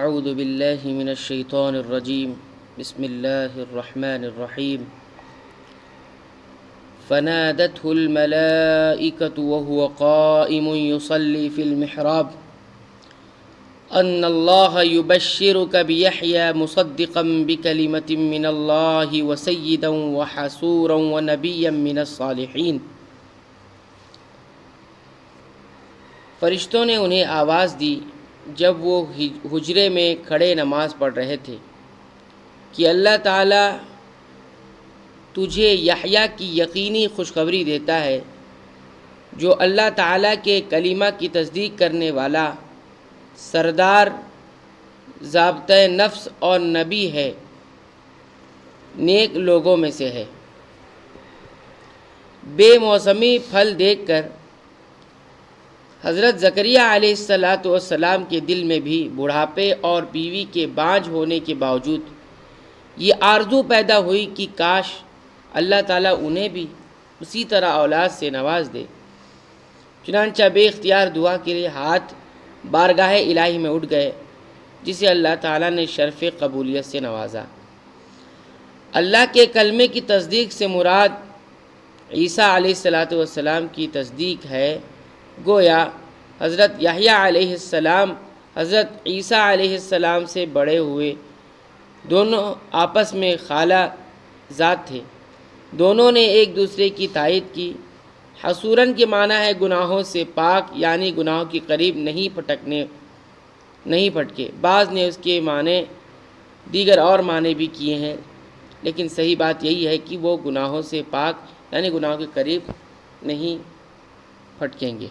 اعوذ باللہ من الشیطان الرجیم بسم اللہ الرحمن الرحیم فنادته الملائکة وهو قائم يصلي في المحراب ان اللہ یبشرک بیحییٰ مصدقا بکلمۃ من اللہ وسیدا وحسورا ونبیا من الصالحین۔ فرشتوں نے انہیں آواز دی جب وہ حجرے میں کھڑے نماز پڑھ رہے تھے کہ اللہ تعالیٰ تجھے یحییٰ کی یقینی خوشخبری دیتا ہے جو اللہ تعالیٰ کے کلمہ کی تصدیق کرنے والا، سردار، ضابطۂ نفس اور نبی ہے، نیک لوگوں میں سے ہے۔ بے موسمی پھل دیکھ کر حضرت زکریہ علیہ السلام کے دل میں بھی بڑھاپے اور بیوی کے بانجھ ہونے کے باوجود یہ آرزو پیدا ہوئی کہ کاش اللہ تعالیٰ انہیں بھی اسی طرح اولاد سے نواز دے۔ چنانچہ بے اختیار دعا کے لیے ہاتھ بارگاہ الہی میں اٹھ گئے، جسے اللہ تعالیٰ نے شرف قبولیت سے نوازا۔ اللہ کے کلمے کی تصدیق سے مراد عیسیٰ علیہ السلام کی تصدیق ہے۔ گویا حضرت یحییٰ علیہ السلام حضرت عیسیٰ علیہ السلام سے بڑے ہوئے، دونوں آپس میں خالہ ذات تھے، دونوں نے ایک دوسرے کی تائید کی۔ حسوراً کے معنی ہے گناہوں سے پاک، یعنی گناہوں کے قریب نہیں پھٹکے۔ بعض نے اس کے معنی دیگر اور معنی بھی کیے ہیں، لیکن صحیح بات یہی ہے کہ وہ گناہوں سے پاک یعنی گناہوں کے قریب نہیں پھٹکیں گے۔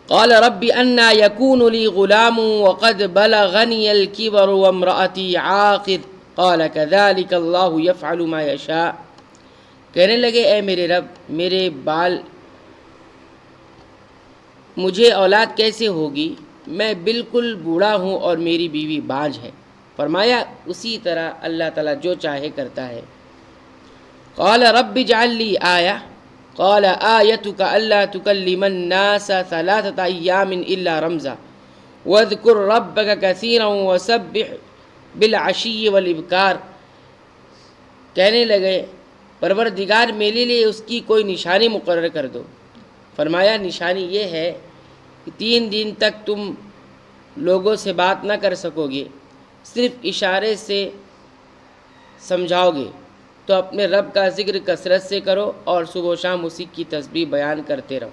قال رب انا یکون لی غلام وقد بلغنی الکبر وامرأتی عاقر قال کذلک اللہ یفعل ما یشاء۔ کہنے لگے اے میرے رب، میرے بال مجھے اولاد کیسے ہوگی؟ میں بالکل بوڑھا ہوں اور میری بیوی بانجھ ہے۔ فرمایا اسی طرح اللہ تعالیٰ جو چاہے کرتا ہے۔ قال رب اجعل لی آیہ قال آیتک الا تکلم الناس ثلاثة ایام الا رمزا واذکر ربک کثیرا وسبح بالعشی والابکار۔ کہنے لگے پروردگار میرے لیے اس کی کوئی نشانی مقرر کر دو۔ فرمایا نشانی یہ ہے کہ 3 دن تک تم لوگوں سے بات نہ کر سکو گے، صرف اشارے سے سمجھاؤ گے، تو اپنے رب کا ذکر کثرت سے کرو اور صبح و شام اسی کی تسبیح بیان کرتے رہو۔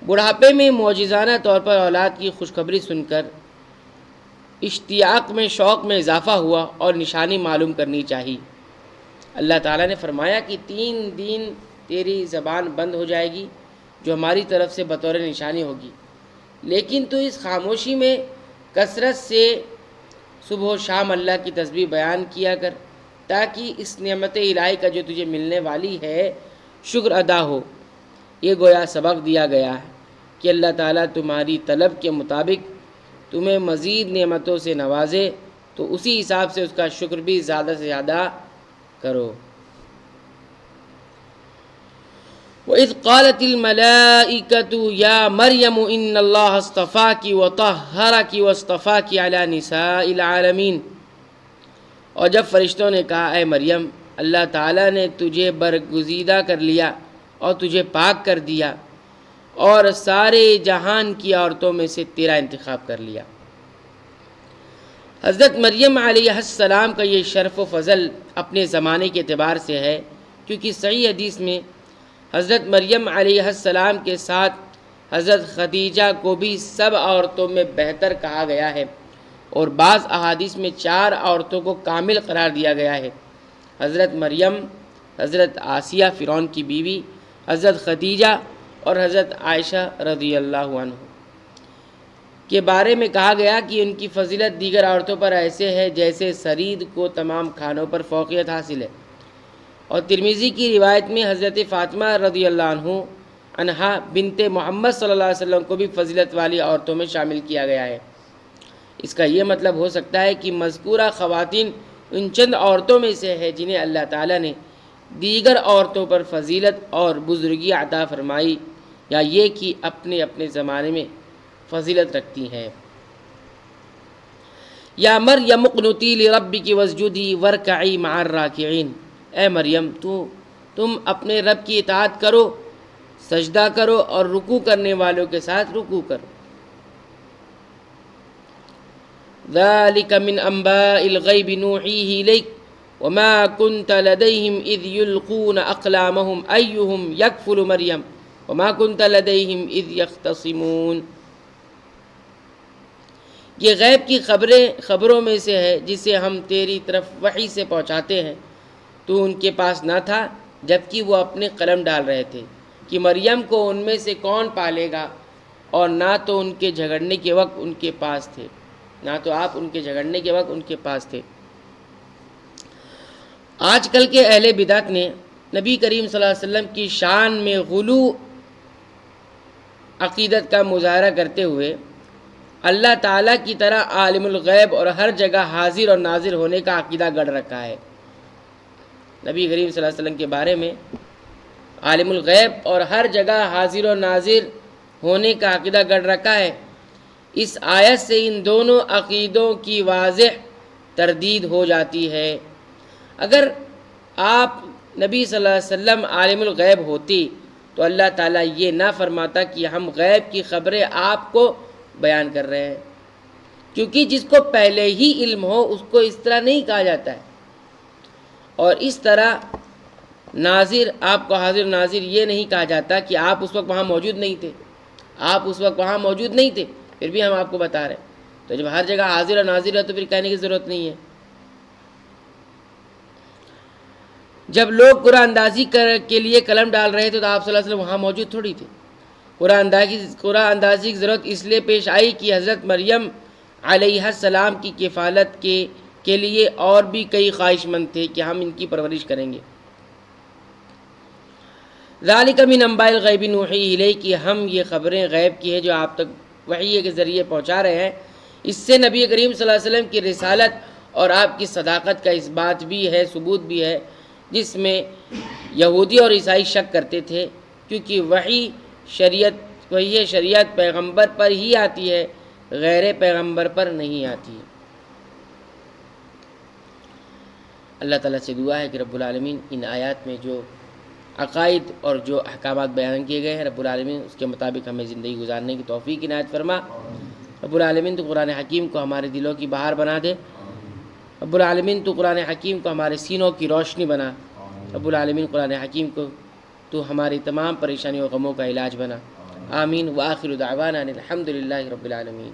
بڑھاپے میں معجزانہ طور پر اولاد کی خوشخبری سن کر اشتیاق میں، شوق میں اضافہ ہوا اور نشانی معلوم کرنی چاہیے۔ اللہ تعالیٰ نے فرمایا کہ 3 دن تیری زبان بند ہو جائے گی، جو ہماری طرف سے بطور نشانی ہوگی، لیکن تو اس خاموشی میں کثرت سے صبح و شام اللہ کی تسبیح بیان کیا کر، تاکہ اس نعمت الہی کا جو تجھے ملنے والی ہے شکر ادا ہو۔ یہ گویا سبق دیا گیا ہے کہ اللہ تعالیٰ تمہاری طلب کے مطابق تمہیں مزید نعمتوں سے نوازے تو اسی حساب سے اس کا شکر بھی زیادہ سے زیادہ کرو۔ وَإِذْ قَالَتِ الْمَلَائِكَةُ يَا مَرْيَمُ إِنَّ اللَّهَ اصْطَفَاكِ وَطَهَّرَكِ وَاصْطَفَاكِ عَلَى نِسَاءِ الْعَالَمِينَ۔ اور جب فرشتوں نے کہا اے مریم، اللہ تعالیٰ نے تجھے برگزیدہ کر لیا اور تجھے پاک کر دیا اور سارے جہان کی عورتوں میں سے تیرا انتخاب کر لیا۔ حضرت مریم علیہ السلام کا یہ شرف و فضل اپنے زمانے کے اعتبار سے ہے، کیونکہ صحیح حدیث میں حضرت مریم علیہ السلام کے ساتھ حضرت خدیجہ کو بھی سب عورتوں میں بہتر کہا گیا ہے، اور بعض احادیث میں 4 عورتوں کو کامل قرار دیا گیا ہے۔ حضرت مریم، حضرت آسیہ فرعون کی بیوی، حضرت خدیجہ اور حضرت عائشہ رضی اللہ عنہ کے بارے میں کہا گیا کہ ان کی فضیلت دیگر عورتوں پر ایسے ہے جیسے سرید کو تمام کھانوں پر فوقیت حاصل ہے۔ اور ترمذی کی روایت میں حضرت فاطمہ رضی اللہ عنہا بنت محمد صلی اللہ علیہ وسلم کو بھی فضیلت والی عورتوں میں شامل کیا گیا ہے۔ اس کا یہ مطلب ہو سکتا ہے کہ مذکورہ خواتین ان چند عورتوں میں سے ہے جنہیں اللہ تعالیٰ نے دیگر عورتوں پر فضیلت اور بزرگی عطا فرمائی، یا یہ کہ اپنے اپنے زمانے میں فضیلت رکھتی ہیں۔ یا مریم اقنتی لربک واسجدی وارکعی مع الراکعین، اے مریم تم اپنے رب کی اطاعت کرو، سجدہ کرو اور رکوع کرنے والوں کے ساتھ رکوع کرو۔ ذالک من انباء الغیب نوحیہ الیک وما كنت لدیہم اذ یلقون اقلامہم ایہم یکفل مریم وما كنت لدیہم اذ یختصمون۔ یہ غیب کی خبروں میں سے ہے جسے ہم تیری طرف وحی سے پہنچاتے ہیں، تو ان کے پاس نہ تھا جبکہ وہ اپنے قلم ڈال رہے تھے کہ مریم کو ان میں سے کون پالے گا، اور نہ تو ان کے جھگڑنے کے وقت ان کے پاس تھے، نہ تو آپ ان کے جھگڑنے کے وقت ان کے پاس تھے۔ آج کل کے اہل بدعت نے نبی کریم صلی اللہ علیہ وسلم کی شان میں غلو عقیدت کا مظاہرہ کرتے ہوئے اللہ تعالیٰ کی طرح عالم الغیب اور ہر جگہ حاضر اور ناظر ہونے کا عقیدہ گڑھ رکھا ہے۔ نبی کریم صلی اللہ علیہ وسلم کے بارے میں عالم الغیب اور ہر جگہ حاضر اور ناظر ہونے کا عقیدہ گڑھ رکھا ہے۔ اس آیت سے ان دونوں عقیدوں کی واضح تردید ہو جاتی ہے۔ اگر آپ نبی صلی اللہ علیہ وسلم عالم الغیب ہوتی تو اللہ تعالیٰ یہ نہ فرماتا کہ ہم غیب کی خبریں آپ کو بیان کر رہے ہیں، کیونکہ جس کو پہلے ہی علم ہو اس کو اس طرح نہیں کہا جاتا ہے۔ اور اس طرح ناظر، آپ کو حاضر ناظر یہ نہیں کہا جاتا کہ آپ اس وقت وہاں موجود نہیں تھے، آپ اس وقت وہاں موجود نہیں تھے پھر بھی ہم آپ کو بتا رہے ہیں۔ تو جب ہر جگہ حاضر اور ناظر ہے تو پھر کہنے کی ضرورت نہیں ہے۔ جب لوگ قرآن اندازی کے لیے قلم ڈال رہے تھے تو آپ صلی اللہ علیہ وسلم وہاں موجود تھوڑی تھے۔ قرآن اندازی کی ضرورت اس لیے پیش آئی کہ حضرت مریم علیہ السلام کی کفالت کے لیے اور بھی کئی خواہش مند تھے کہ ہم ان کی پرورش کریں گے۔ ذالک من انباء الغیب نوحیہ الیک، کہ ہم یہ خبریں غیب کی ہیں جو آپ تک وحی کے ذریعے پہنچا رہے ہیں۔ اس سے نبی کریم صلی اللہ علیہ وسلم کی رسالت اور آپ کی صداقت کا اس بات بھی ہے، ثبوت بھی ہے، جس میں یہودی اور عیسائی شک کرتے تھے، کیونکہ وحی شریعت پیغمبر پر ہی آتی ہے، غیر پیغمبر پر نہیں آتی۔ اللہ تعالیٰ سے دعا ہے کہ رب العالمین ان آیات میں جو عقائد اور جو احکامات بیان کیے گئے ہیں، رب العالمین اس کے مطابق ہمیں زندگی گزارنے کی توفیق عنایت فرما۔ رب العالمین تو قرآن حکیم کو ہمارے دلوں کی بہار بنا دے۔ رب العالمین تو قرآن حکیم کو ہمارے سینوں کی روشنی بنا۔ رب العالمین قرآن حکیم کو تو ہماری تمام پریشانیوں و غموں کا علاج بنا۔ آمین۔ وآخر دعوانا الحمد للہ رب العالمین۔